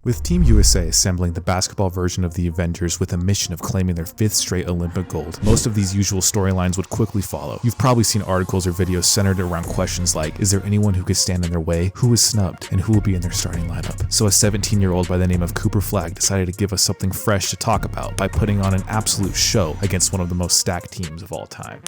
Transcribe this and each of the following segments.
With Team USA assembling the basketball version of the Avengers with a mission of claiming their 5th straight Olympic gold, most of these usual storylines would quickly follow. You've probably seen articles or videos centered around questions like, is there anyone who could stand in their way, who was snubbed, and who will be in their starting lineup? So a 17-year-old by the name of Cooper Flagg decided to give us something fresh to talk about by putting on an absolute show against one of the most stacked teams of all time.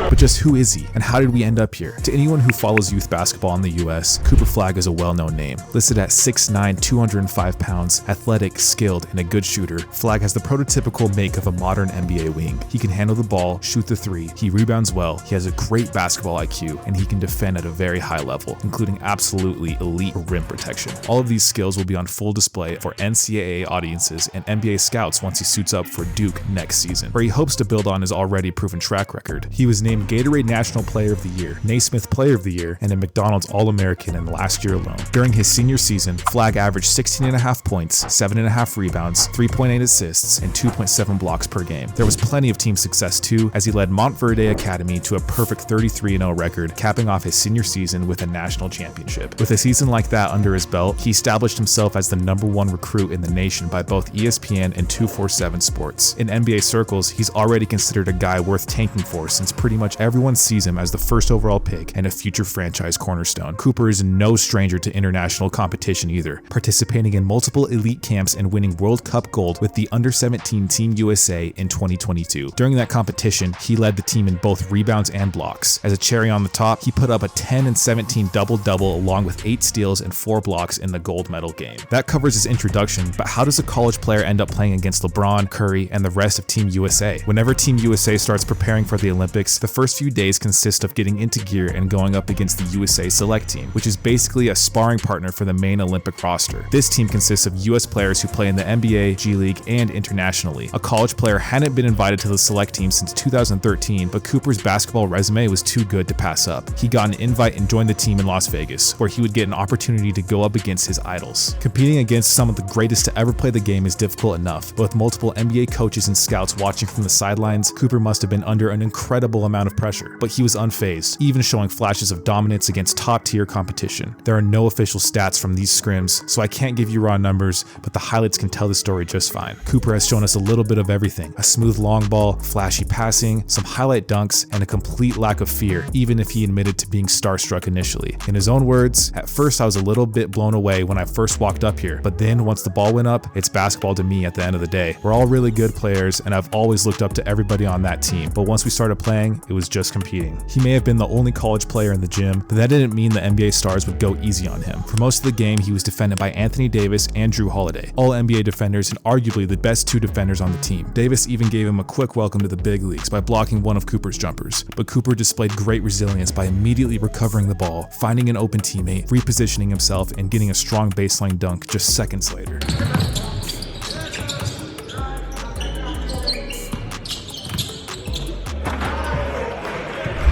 But just who is he, and how did we end up here? To anyone who follows youth basketball in the US, Cooper Flagg is a well-known name. Listed at 6'9", 205 pounds, athletic, skilled, and a good shooter, Flagg has the prototypical make of a modern NBA wing. He can handle the ball, shoot the three, he rebounds well, he has a great basketball IQ, and he can defend at a very high level, including absolutely elite rim protection. All of these skills will be on full display for NCAA audiences and NBA scouts once he suits up for Duke next season, where he hopes to build on his already proven track record. He was named Gatorade National Player of the Year, Naismith Player of the Year, and a McDonald's All-American in last year alone. During his senior season, Flagg averaged 16.5 points, 7.5 rebounds, 3.8 assists, and 2.7 blocks per game. There was plenty of team success too, as he led Montverde Academy to a perfect 33-0 record, capping off his senior season with a national championship. With a season like that under his belt, he established himself as the #1 recruit in the nation by both ESPN and 247 Sports. In NBA circles, he's already considered a guy worth tanking for since pretty much everyone sees him as the first overall pick and a future franchise cornerstone. Cooper is no stranger to international competition either, participating in multiple elite camps and winning World Cup gold with the Under-17 Team USA in 2022. During that competition, he led the team in both rebounds and blocks. As a cherry on the top, he put up a 10 and 17 double-double along with 8 steals and 4 blocks in the gold medal game. That covers his introduction, but how does a college player end up playing against LeBron, Curry, and the rest of Team USA? Whenever Team USA starts preparing for the Olympics, the first few days consist of getting into gear and going up against the USA Select Team, which is basically a sparring partner for the main Olympic roster. This team consists of US players who play in the NBA, G League, and internationally. A college player hadn't been invited to the Select Team since 2013, but Cooper's basketball resume was too good to pass up. He got an invite and joined the team in Las Vegas, where he would get an opportunity to go up against his idols. Competing against some of the greatest to ever play the game is difficult enough, but with multiple NBA coaches and scouts watching from the sidelines, Cooper must have been under an incredible amount of pressure, but he was unfazed, even showing flashes of dominance against top-tier competition. There are no official stats from these scrims, so I can't give you raw numbers, but the highlights can tell the story just fine. Cooper has shown us a little bit of everything: a smooth long ball, flashy passing, some highlight dunks, and a complete lack of fear, even if he admitted to being starstruck initially. In his own words, "At first I was a little bit blown away when I first walked up here, but then once the ball went up, it's basketball to me at the end of the day. We're all really good players, and I've always looked up to everybody on that team, but once we started playing, it was just competing." He may have been the only college player in the gym, but that didn't mean the NBA stars would go easy on him. For most of the game, he was defended by Anthony Davis and Drew Holiday, all NBA defenders and arguably the best 2 defenders on the team. Davis even gave him a quick welcome to the big leagues by blocking one of Cooper's jumpers, but Cooper displayed great resilience by immediately recovering the ball, finding an open teammate, repositioning himself, and getting a strong baseline dunk just seconds later.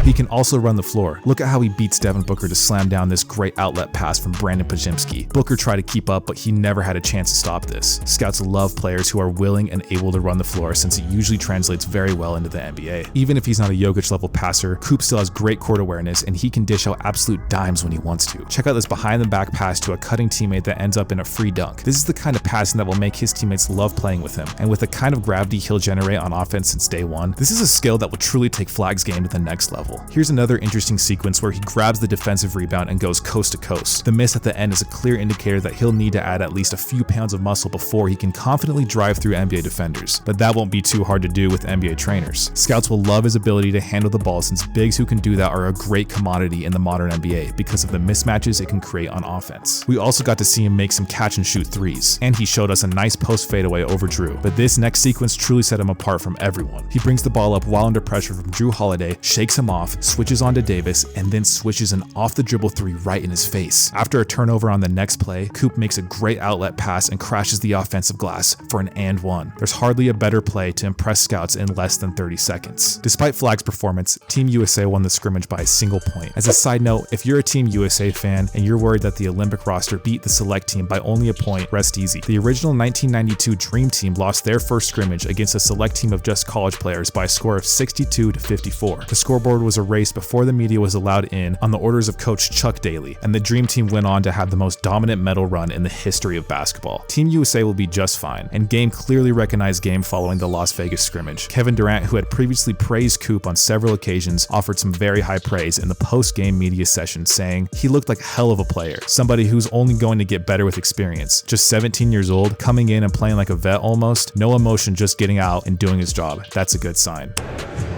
He can also run the floor. Look at how he beats Devin Booker to slam down this great outlet pass from Brandon Podziemski. Booker tried to keep up, but he never had a chance to stop this. Scouts love players who are willing and able to run the floor since it usually translates very well into the NBA. Even if he's not a Jokic-level passer, Coop still has great court awareness and he can dish out absolute dimes when he wants to. Check out this behind-the-back pass to a cutting teammate that ends up in a free dunk. This is the kind of passing that will make his teammates love playing with him, and with the kind of gravity he'll generate on offense since day one, this is a skill that will truly take Flagg's game to the next level. Here's another interesting sequence where he grabs the defensive rebound and goes coast to coast. The miss at the end is a clear indicator that he'll need to add at least a few pounds of muscle before he can confidently drive through NBA defenders, but that won't be too hard to do with NBA trainers. Scouts will love his ability to handle the ball since bigs who can do that are a great commodity in the modern NBA because of the mismatches it can create on offense. We also got to see him make some catch and shoot threes, and he showed us a nice post fadeaway over Drew, but this next sequence truly set him apart from everyone. He brings the ball up while under pressure from Drew Holiday, shakes him off, switches onto Davis, and then swishes an off-the-dribble 3 right in his face. After a turnover on the next play, Coop makes a great outlet pass and crashes the offensive glass for an and one. There's hardly a better play to impress scouts in less than 30 seconds. Despite Flagg's performance, Team USA won the scrimmage by a single point. As a side note, if you're a Team USA fan and you're worried that the Olympic roster beat the Select Team by only a point, rest easy. The original 1992 Dream Team lost their first scrimmage against a Select Team of just college players by a score of 62-54. The scoreboard was was erased before the media was allowed in on the orders of coach Chuck Daly, and the Dream Team went on to have the most dominant medal run in the history of basketball. Team USA will be just fine, and Game clearly recognized Game following the Las Vegas scrimmage. Kevin Durant, who had previously praised Coop on several occasions, offered some very high praise in the post-game media session, saying he looked like a hell of a player, somebody who's only going to get better with experience. Just 17 years old, coming in and playing like a vet almost, no emotion, just getting out and doing his job. That's a good sign.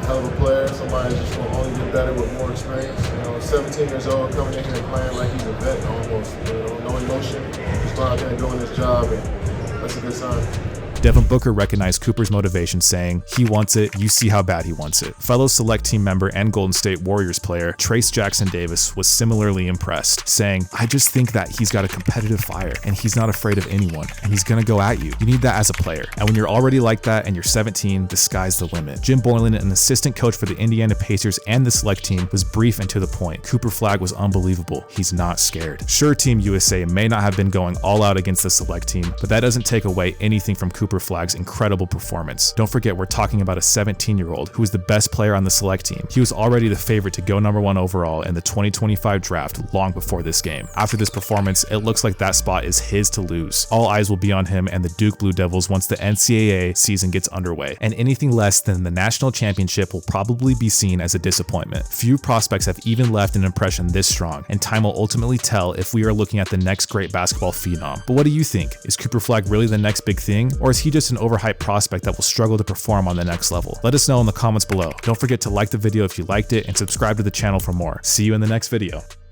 Hell of a player, somebody just will only get better with more experience. 17 years old, coming in here and playing like he's a vet almost. No emotion, just going out there and doing his job, and that's a good sign. Devin Booker recognized Cooper's motivation, saying, "He wants it, you see how bad he wants it." Fellow select team member and Golden State Warriors player Trace Jackson Davis was similarly impressed, saying, "I just think that he's got a competitive fire and he's not afraid of anyone and he's gonna go at you. You need that as a player. And when you're already like that and you're 17, the sky's the limit." Jim Boylan, an assistant coach for the Indiana Pacers and the select team, was brief and to the point. Cooper Flagg was unbelievable. He's not scared. Sure, Team USA may not have been going all out against the select team, but that doesn't take away anything from Cooper Flagg's incredible performance. Don't forget, we're talking about a 17-year-old who was the best player on the select team. He was already the favorite to go #1 overall in the 2025 draft long before this game. After this performance, it looks like that spot is his to lose. All eyes will be on him and the Duke Blue Devils once the NCAA season gets underway, and anything less than the national championship will probably be seen as a disappointment. Few prospects have even left an impression this strong, and time will ultimately tell if we are looking at the next great basketball phenom. But what do you think? Is Cooper Flagg really the next big thing, or is he just an overhyped prospect that will struggle to perform on the next level? Let us know in the comments below. Don't forget to like the video if you liked it and subscribe to the channel for more. See you in the next video.